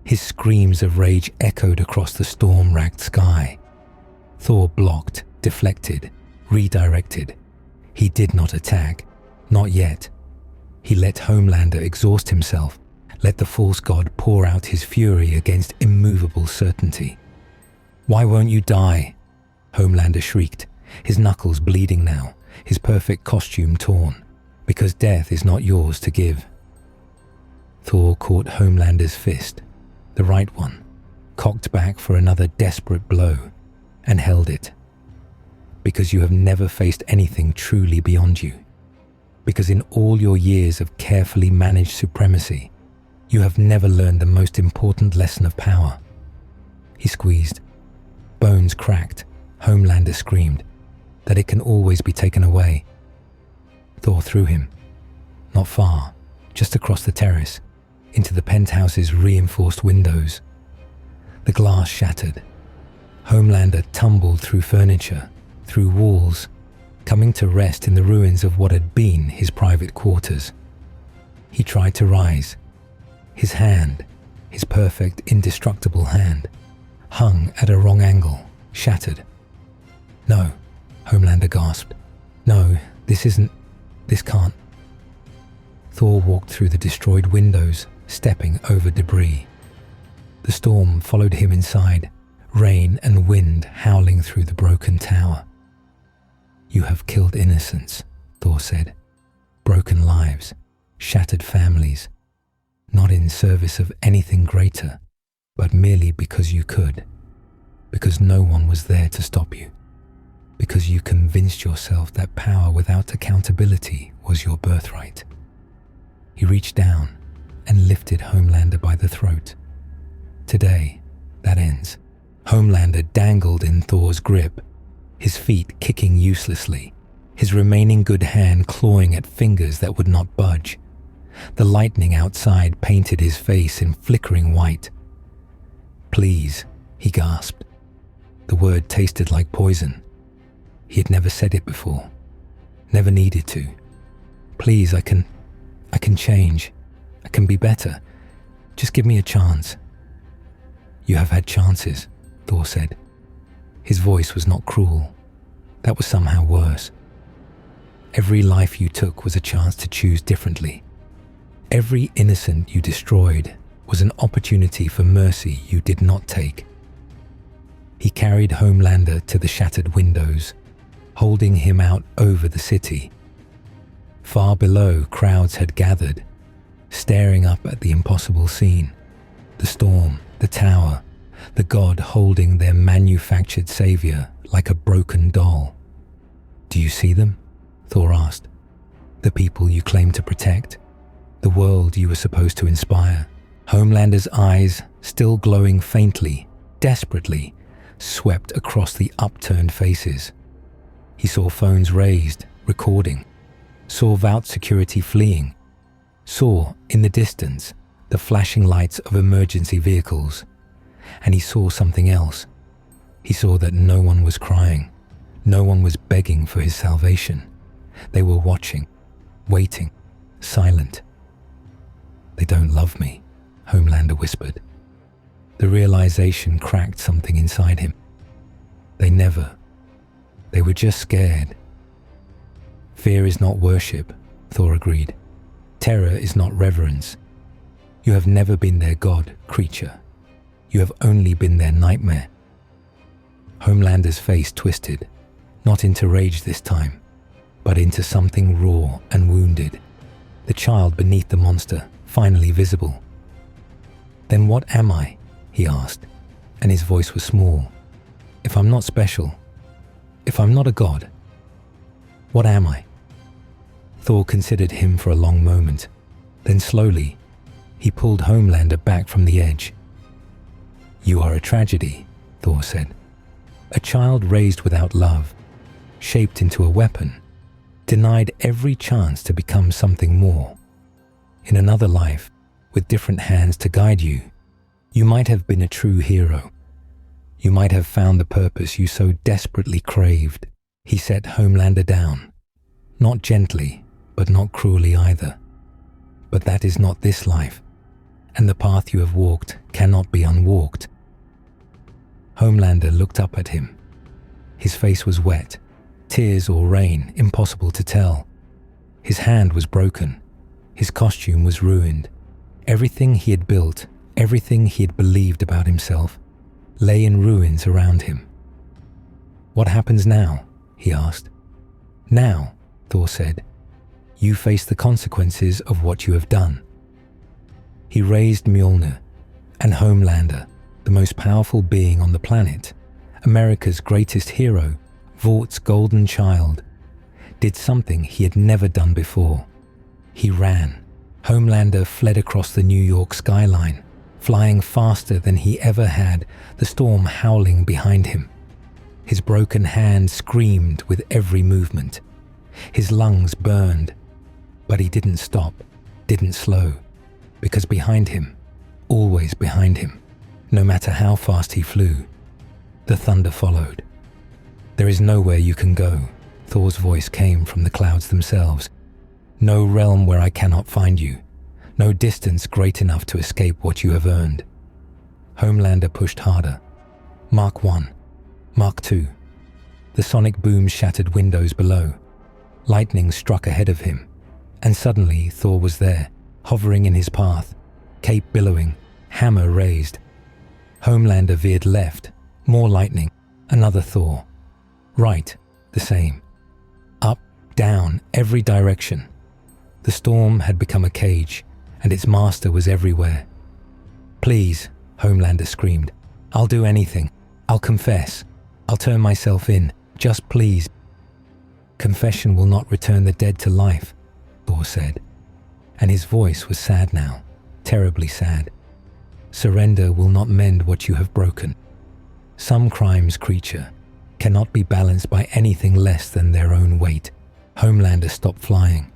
His screams of rage echoed across the storm-racked sky. Thor blocked, deflected, redirected. He did not attack. Not yet. He let Homelander exhaust himself, let the false god pour out his fury against immovable certainty. "Why won't you die?" Homelander shrieked, his knuckles bleeding now, his perfect costume torn. "Because death is not yours to give." Thor caught Homelander's fist, the right one, cocked back for another desperate blow, and held it. "Because you have never faced anything truly beyond you. Because in all your years of carefully managed supremacy, you have never learned the most important lesson of power." He squeezed. Bones cracked. Homelander screamed that it can always be taken away. Thor threw him. Not far, just across the terrace, into the penthouse's reinforced windows. The glass shattered. Homelander tumbled through furniture, through walls, coming to rest in the ruins of what had been his private quarters. He tried to rise. His hand, his perfect, indestructible hand, hung at a wrong angle, shattered. "No," Homelander gasped. "No, this can't." Thor walked through the destroyed windows, stepping over debris. The storm followed him inside, rain and wind howling through the broken tower. "You have killed innocents," Thor said. "Broken lives, shattered families, not in service of anything greater, but merely because you could, because no one was there to stop you, because you convinced yourself that power without accountability was your birthright." He reached down and lifted Homelander by the throat. Today, that ends. Homelander dangled in Thor's grip, his feet kicking uselessly, his remaining good hand clawing at fingers that would not budge. The lightning outside painted his face in flickering white. "Please," he gasped. The word tasted like poison. He had never said it before, never needed to. "Please, I can change. I can be better. Just give me a chance." "You have had chances," Thor said. His voice was not cruel. That was somehow worse. "Every life you took was a chance to choose differently. Every innocent you destroyed was an opportunity for mercy you did not take." He carried Homelander to the shattered windows, holding him out over the city. Far below, crowds had gathered, staring up at the impossible scene. The storm, the tower, the god holding their manufactured savior like a broken doll. "Do you see them?" Thor asked. "The people you claim to protect, the world you were supposed to inspire. Homelander's eyes, still glowing faintly, desperately, swept across the upturned faces. He saw phones raised, recording, saw Vought security fleeing, saw, in the distance, the flashing lights of emergency vehicles. And he saw something else. He saw that no one was crying. No one was begging for his salvation. They were watching, waiting, silent. "They don't love me," Homelander whispered. The realization cracked something inside him. They never. They were just scared. "Fear is not worship," Thor agreed. "Terror is not reverence. You have never been their god, creature. You have only been their nightmare." Homelander's face twisted, not into rage this time, but into something raw and wounded. The child beneath the monster, finally visible. "Then what am I?" he asked, and his voice was small. "If I'm not special, if I'm not a god, what am I?" Thor considered him for a long moment. Then slowly, he pulled Homelander back from the edge. "You are a tragedy," Thor said. "A child raised without love, shaped into a weapon, denied every chance to become something more. In another life, with different hands to guide you, you might have been a true hero. You might have found the purpose you so desperately craved." He set Homelander down, not gently, but not cruelly either. "But that is not this life, and the path you have walked cannot be unwalked." Homelander looked up at him. His face was wet, tears or rain, impossible to tell. His hand was broken. His costume was ruined. Everything he had built, everything he had believed about himself, lay in ruins around him. "What happens now?" he asked. "Now," Thor said, "you face the consequences of what you have done." He raised Mjolnir, and Homelander, the most powerful being on the planet, America's greatest hero, Vought's golden child, did something he had never done before. He ran. Homelander fled across the New York skyline, flying faster than he ever had, the storm howling behind him. His broken hand screamed with every movement. His lungs burned, but he didn't stop, didn't slow, because behind him, always behind him, no matter how fast he flew, the thunder followed. "There is nowhere you can go," Thor's voice came from the clouds themselves. "No realm where I cannot find you. No distance great enough to escape what you have earned." Homelander pushed harder. Mark 1. Mark 2. The sonic boom shattered windows below. Lightning struck ahead of him, and suddenly Thor was there, hovering in his path, cape billowing, hammer raised. Homelander veered left, more lightning, another Thor. Right, the same. Up, down, every direction. The storm had become a cage, and its master was everywhere. "Please," Homelander screamed. "I'll do anything. I'll confess. I'll turn myself in. Just please." "Confession will not return the dead to life," Thor said, and his voice was sad now, terribly sad. "Surrender will not mend what you have broken. Some crimes, creature, cannot be balanced by anything less than their own weight." Homelander stopped flying.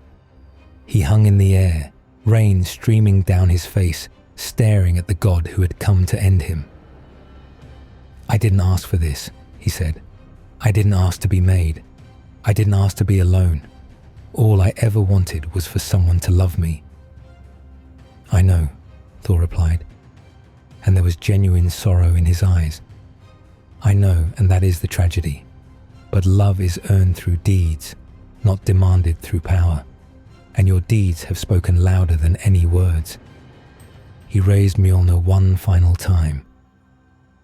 He hung in the air, rain streaming down his face, staring at the god who had come to end him. "I didn't ask for this," he said. "I didn't ask to be made. I didn't ask to be alone. All I ever wanted was for someone to love me." "I know," Thor replied, and there was genuine sorrow in his eyes. "I know, and that is the tragedy. But love is earned through deeds, not demanded through power. And your deeds have spoken louder than any words." He raised Mjolnir one final time.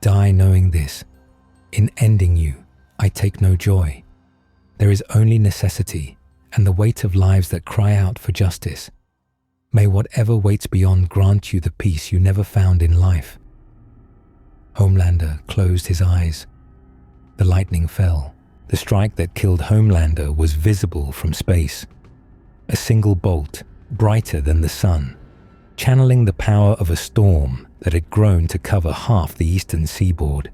"Die knowing this. In ending you, I take no joy. There is only necessity and the weight of lives that cry out for justice. May whatever waits beyond grant you the peace you never found in life." Homelander closed his eyes. The lightning fell. The strike that killed Homelander was visible from space. A single bolt, brighter than the sun, channeling the power of a storm that had grown to cover half the eastern seaboard.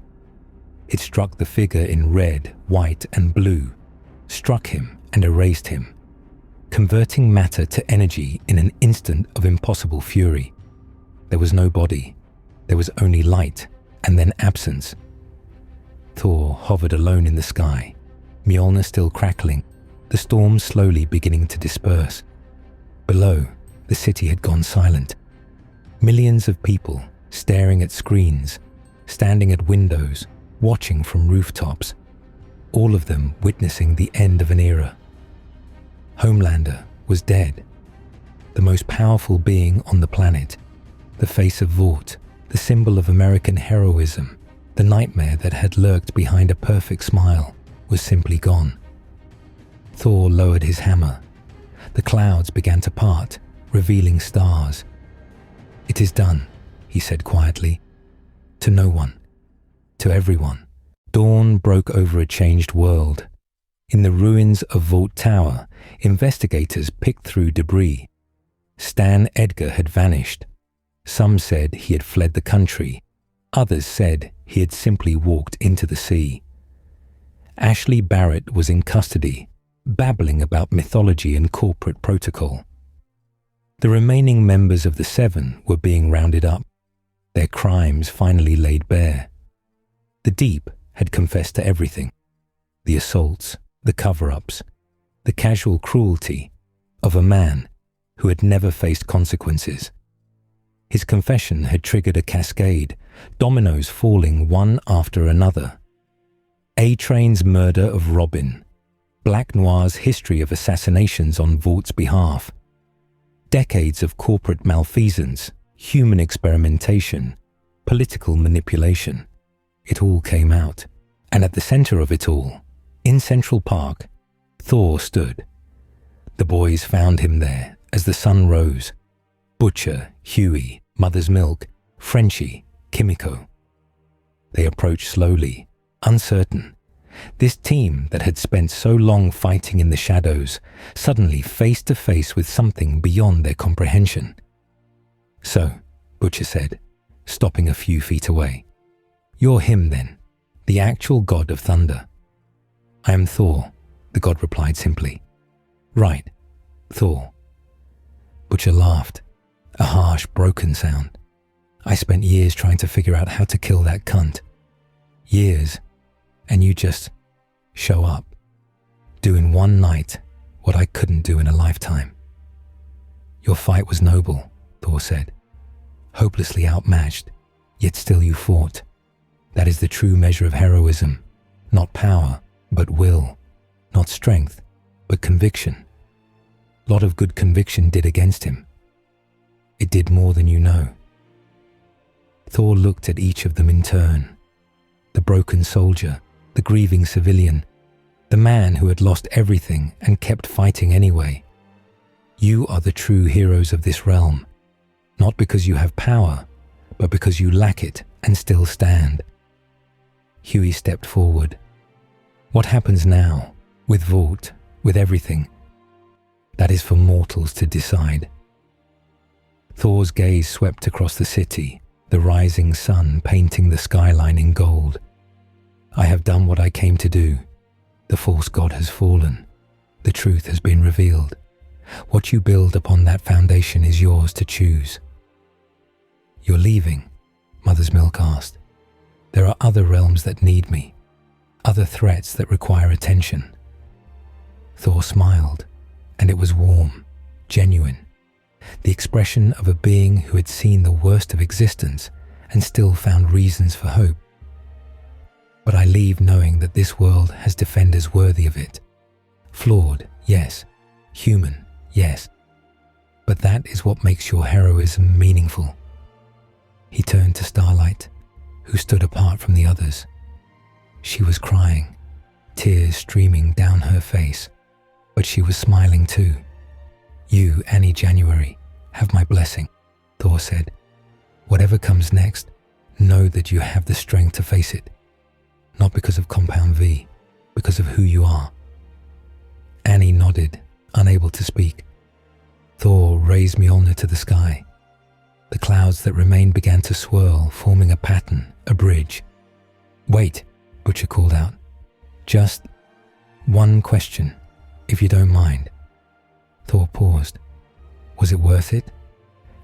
It struck the figure in red, white, and blue, struck him and erased him, converting matter to energy in an instant of impossible fury. There was no body. There was only light, and then absence. Thor hovered alone in the sky, Mjolnir still crackling, the storm slowly beginning to disperse. Below, the city had gone silent. Millions of people staring at screens, standing at windows, watching from rooftops, all of them witnessing the end of an era. Homelander was dead, the most powerful being on the planet, the face of Vought, the symbol of American heroism, the nightmare that had lurked behind a perfect smile, was simply gone. Thor lowered his hammer. The clouds began to part, revealing stars. "It is done," he said quietly. To no one. To everyone. Dawn broke over a changed world. In the ruins of Vought Tower, investigators picked through debris. Stan Edgar had vanished. Some said he had fled the country. Others said he had simply walked into the sea. Ashley Barrett was in custody, babbling about mythology and corporate protocol. The remaining members of the Seven were being rounded up, their crimes finally laid bare. The Deep had confessed to everything: the assaults, the cover-ups, the casual cruelty of a man who had never faced consequences. His confession had triggered a cascade, dominoes falling one after another. A-Train's murder of Robin, Black Noir's history of assassinations on Vaught's behalf, decades of corporate malfeasance, human experimentation, political manipulation. It all came out, and at the center of it all, in Central Park, Thor stood. The boys found him there as the sun rose. Butcher, Huey, Mother's Milk, Frenchie, Kimiko. They approached slowly, uncertain. This team that had spent so long fighting in the shadows, suddenly face to face with something beyond their comprehension. "So," Butcher said, stopping a few feet away, "you're him then, the actual god of thunder." "I am Thor," the god replied simply. "Right, Thor." Butcher laughed, a harsh, broken sound. "I spent years trying to figure out how to kill that cunt. Years, and you just show up, do in one night what I couldn't do in a lifetime." "Your fight was noble," Thor said. "Hopelessly outmatched, yet still you fought. That is the true measure of heroism. Not power, but will. Not strength, but conviction. Lot of good conviction did against him. It did more than you know." Thor looked at each of them in turn. The broken soldier, the grieving civilian, the man who had lost everything and kept fighting anyway. You are the true heroes of this realm, not because you have power, but because you lack it and still stand. Huey stepped forward. "What happens now, with Vought, with everything? That is for mortals to decide." Thor's gaze swept across the city, the rising sun painting the skyline in gold. "I have done what I came to do. The false god has fallen. The truth has been revealed. What you build upon that foundation is yours to choose." "You're leaving?" Mother's Milk asked. "There are other realms that need me, other threats that require attention." Thor smiled, and it was warm, genuine, the expression of a being who had seen the worst of existence and still found reasons for hope. "But I leave knowing that this world has defenders worthy of it. Flawed, yes. Human, yes. But that is what makes your heroism meaningful." He turned to Starlight, who stood apart from the others. She was crying, tears streaming down her face, but she was smiling too. "You, Annie January, have my blessing," Thor said. "Whatever comes next, know that you have the strength to face it. Not because of Compound V, because of who you are." Annie nodded, unable to speak. Thor raised Mjolnir to the sky. The clouds that remained began to swirl, forming a pattern, a bridge. "Wait," Butcher called out. "Just one question, if you don't mind." Thor paused. Was it worth it?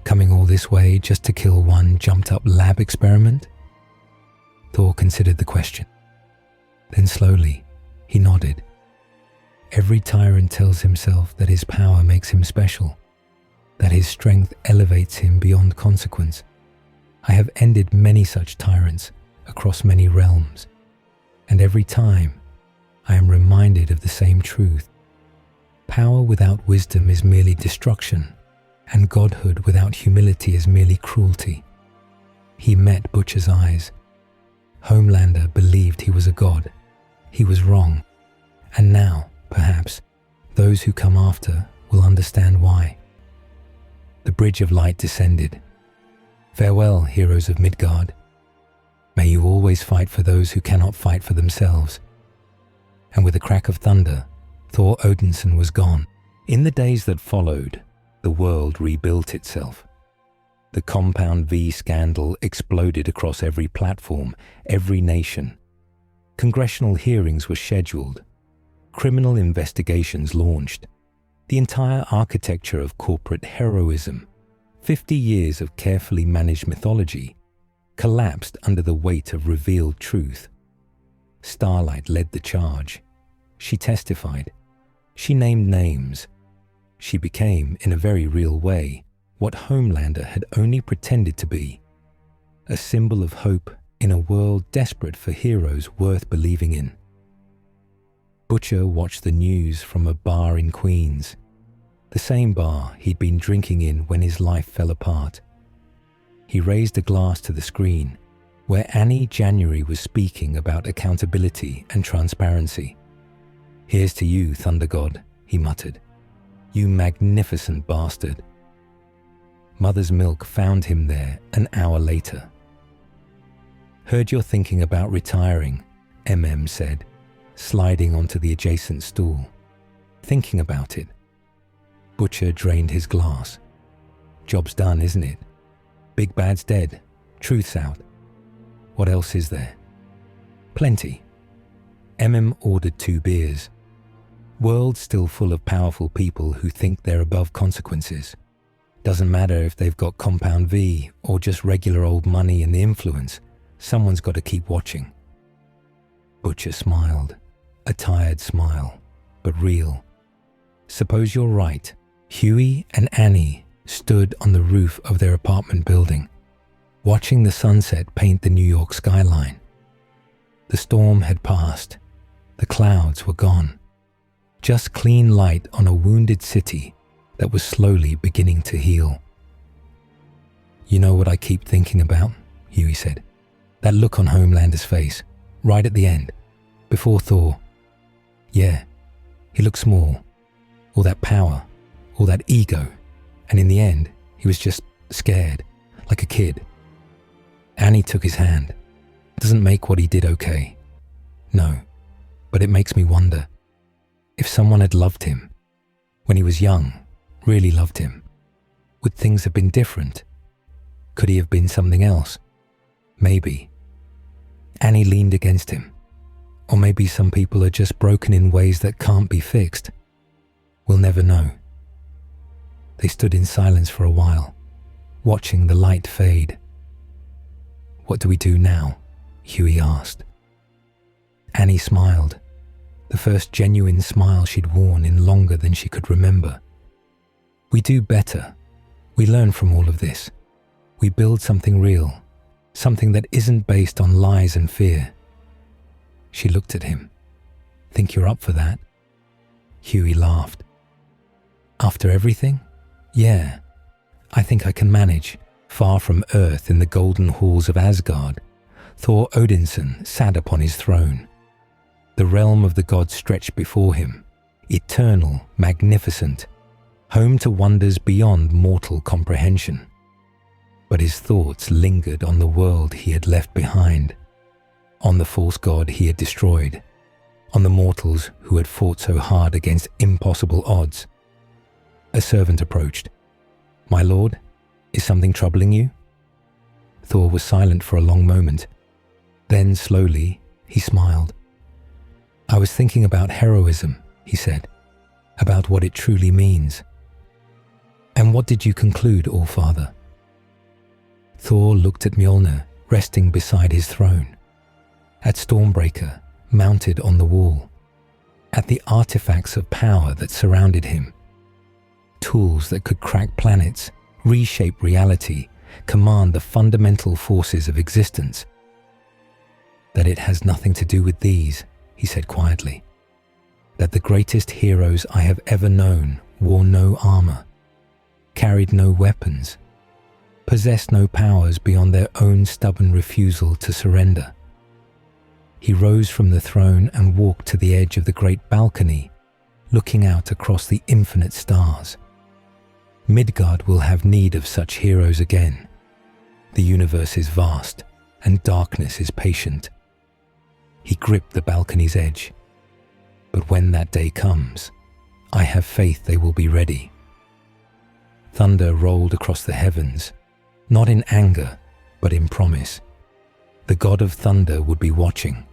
Coming all this way just to kill one jumped-up lab experiment? Thor considered the question. Then slowly, he nodded. Every tyrant tells himself that his power makes him special, that his strength elevates him beyond consequence. I have ended many such tyrants across many realms, and every time I am reminded of the same truth. Power without wisdom is merely destruction, and godhood without humility is merely cruelty. He met Butcher's eyes. Homelander believed he was a god. He was wrong, and now, perhaps, those who come after will understand why. The bridge of light descended. Farewell, heroes of Midgard. May you always fight for those who cannot fight for themselves. And with a crack of thunder, Thor Odinson was gone. In the days that followed, the world rebuilt itself. The Compound V scandal exploded across every platform, every nation. Congressional hearings were scheduled. Criminal investigations launched. The entire architecture of corporate heroism, 50 years of carefully managed mythology, collapsed under the weight of revealed truth. Starlight led the charge. She testified. She named names. She became, in a very real way, what Homelander had only pretended to be, a symbol of hope in a world desperate for heroes worth believing in. Butcher watched the news from a bar in Queens, the same bar he'd been drinking in when his life fell apart. He raised a glass to the screen, where Annie January was speaking about accountability and transparency. "Here's to you, Thunder God," he muttered. "You magnificent bastard." Mother's Milk found him there an hour later. "Heard you're thinking about retiring," MM said, sliding onto the adjacent stool. "Thinking about it." Butcher drained his glass. "Job's done, isn't it? Big Bad's dead. Truth's out. What else is there?" "Plenty." MM ordered 2 beers. World's still full of powerful people who think they're above consequences. Doesn't matter if they've got Compound V or just regular old money and the influence, someone's got to keep watching. Butcher smiled, a tired smile, but real. Suppose you're right. Huey and Annie stood on the roof of their apartment building, watching the sunset paint the New York skyline. The storm had passed. The clouds were gone. Just clean light on a wounded city that was slowly beginning to heal. "You know what I keep thinking about?" Huey said. "That look on Homelander's face, right at the end, before Thor. Yeah, he looked small, all that power, all that ego, and in the end, he was just scared, like a kid. Annie took his hand. Doesn't make what he did okay. No, but it makes me wonder, if someone had loved him, when he was young, really loved him, would things have been different? Could he have been something else? Maybe. Annie leaned against him. Or maybe some people are just broken in ways that can't be fixed. We'll never know." They stood in silence for a while, watching the light fade. "What do we do now?" Huey asked. Annie smiled, the first genuine smile she'd worn in longer than she could remember. "We do better. We learn from all of this. We build something real, something that isn't based on lies and fear." She looked at him. "Think you're up for that?" Huey laughed. "After everything? Yeah, I think I can manage." Far from Earth in the golden halls of Asgard, Thor Odinson sat upon his throne. The realm of the gods stretched before him, eternal, magnificent, home to wonders beyond mortal comprehension. But his thoughts lingered on the world he had left behind, on the false god he had destroyed, on the mortals who had fought so hard against impossible odds. A servant approached. "My lord, is something troubling you?" Thor was silent for a long moment. Then, slowly, he smiled. "I was thinking about heroism," he said, "about what it truly means." "And what did you conclude, All-Father?" Thor looked at Mjolnir, resting beside his throne, at Stormbreaker, mounted on the wall, at the artifacts of power that surrounded him, tools that could crack planets, reshape reality, command the fundamental forces of existence. "That it has nothing to do with these," he said quietly. "That the greatest heroes I have ever known wore no armor, carried no weapons, possessed no powers beyond their own stubborn refusal to surrender." He rose from the throne and walked to the edge of the great balcony, looking out across the infinite stars. "Midgard will have need of such heroes again. The universe is vast, and darkness is patient." He gripped the balcony's edge. "But when that day comes, I have faith they will be ready." Thunder rolled across the heavens, not in anger, but in promise. The god of thunder would be watching,